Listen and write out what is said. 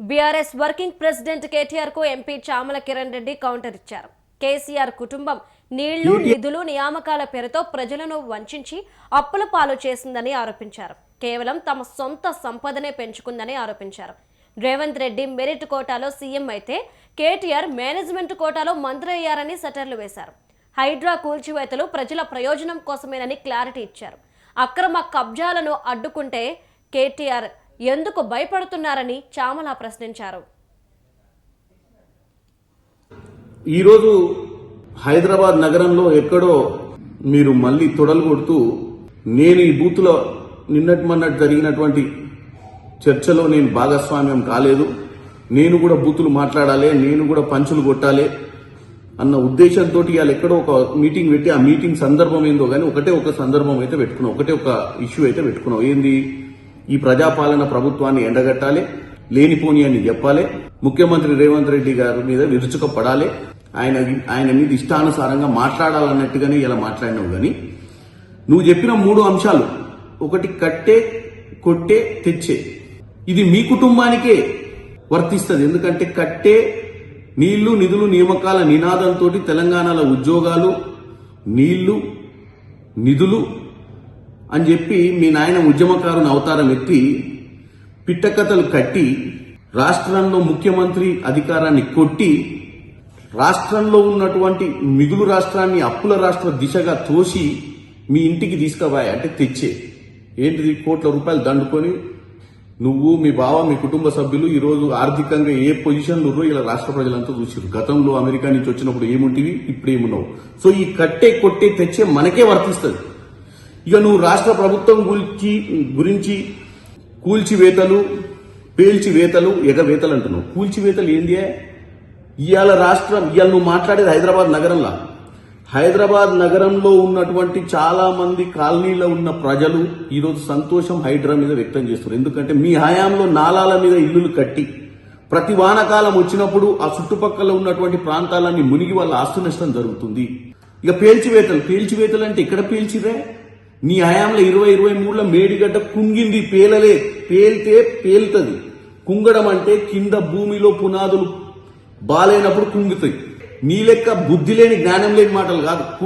BRS working president KTR కు MP Chamala Kiran Reddy counter ఇచ్చారు. కేసీఆర్ కుటుంబం నీళ్లు నిధులు నియామకాల పేరుతో ప్రజలను వంచి అప్పుల పాలు చేసిందని ఆరోపించారు. కేవలం తమ సొంత సంపదనే పెంచుకుందని ఆరోపించారు. రేవంత్ రెడ్డి మెరిట్ కోటాలో సీఎం అయితే కేటీఆర్ మేనేజ్మెంట్ కోటాలో మంత్రి అయ్యారని సెటర్లు వేశారు. హైడ్రా కూల్చివేతలు ప్రజల ప్రయోజనం కోసమేనని క్లారిటీ ఇచ్చారు. అక్రమ కబ్జాలను అడ్డుకుంటే కేటీఆర్ ఎందుకు భయపడుతున్నారని చామల ప్రశ్నించారు. ఈరోజు హైదరాబాద్ నగరంలో ఎక్కడో మీరు మళ్లీ తొడలు కొడుతూ నేను ఈ బూత్లో నిన్నటి మొన్నటి జరిగినటువంటి చర్చలో నేను భాగస్వామ్యం కాలేదు, నేను కూడా బూతులు మాట్లాడాలి, నేను కూడా పంచులు కొట్టాలి అన్న ఉద్దేశంతో ఇవాళ ఎక్కడో ఒక మీటింగ్ పెట్టి ఆ మీటింగ్ సందర్భం ఏందో కానీ ఒకటే ఒక సందర్భం అయితే పెట్టుకున్నాం, ఒకటే ఒక ఇష్యూ అయితే పెట్టుకున్నాం. ఏంది? ఈ ప్రజాపాలన ప్రభుత్వాన్ని ఎండగట్టాలి, లేనిపోని అని చెప్పాలి, ముఖ్యమంత్రి రేవంత్ రెడ్డి గారి మీద విరుచుకపడాలి, ఆయన మీద ఇష్టానుసారంగా మాట్లాడాలన్నట్టుగానే ఇలా మాట్లాడినావు. కానీ నువ్వు చెప్పిన 3 అంశాలు, ఒకటి కట్టే, కొట్టే, తెచ్చే, ఇది మీ కుటుంబానికే వర్తిస్తుంది. ఎందుకంటే కట్టే, నీళ్లు నిధులు నియామకాల నినాదంతో తెలంగాణలో ఉద్యోగాలు, నీళ్లు నిధులు అని చెప్పి మీ నాయన ఉద్యమకారుని అవతారం ఎత్తి పిట్టకథలు కట్టి రాష్ట్రంలో ముఖ్యమంత్రి అధికారాన్ని కొట్టి రాష్ట్రంలో ఉన్నటువంటి మిగులు రాష్ట్రాన్ని అప్పుల రాష్ట్ర దిశగా తోసి మీ ఇంటికి తీసుకుపోయా అంటే తెచ్చే. ఏంటిది? కోట్ల రూపాయలు దండుకొని నువ్వు, మీ బావ, మీ కుటుంబ సభ్యులు ఈరోజు ఆర్థికంగా ఏ పొజిషన్లు ఉన్నారో ఇలా రాష్ట్ర ప్రజలంతా చూసారు. గతంలో అమెరికా నుంచి వచ్చినప్పుడు ఏముంటివి, ఇప్పుడు ఏమున్నావు. సో ఈ కట్టే, కొట్టే, తెచ్చే మనకే వర్తిస్తుంది. ఇక నువ్వు రాష్ట్ర ప్రభుత్వం గురించి కూల్చివేతలు, పేల్చివేతలు, ఎగవేతలు అంటున్నావు. కూల్చివేతలు ఏంది? ఇవాళ నువ్వు మాట్లాడేది హైదరాబాద్ నగరంలో ఉన్నటువంటి చాలా మంది కాలనీలో ఉన్న ప్రజలు ఈరోజు సంతోషం హైడ్రా మీద వ్యక్తం చేస్తున్నారు. ఎందుకంటే మీ హయాంలో నాలాల మీద ఇల్లులు కట్టి ప్రతి వానకాలం వచ్చినప్పుడు ఆ చుట్టుపక్కల ఉన్నటువంటి ప్రాంతాలన్నీ మునిగి వాళ్ళ ఆస్తి నష్టం జరుగుతుంది. ఇక పేల్చివేతలు అంటే ఇక్కడ పేల్చిరే? నీ హయాంలో 2023లో మేడిగడ్డ కుంగింది, పేలితే పేలుతుంది. కుంగడం అంటే కింద భూమిలో పునాదులు బాలైనప్పుడు కుంగుతాయి. నీ లెక్క బుద్ధి లేని, జ్ఞానం లేని మాటలు కాదు.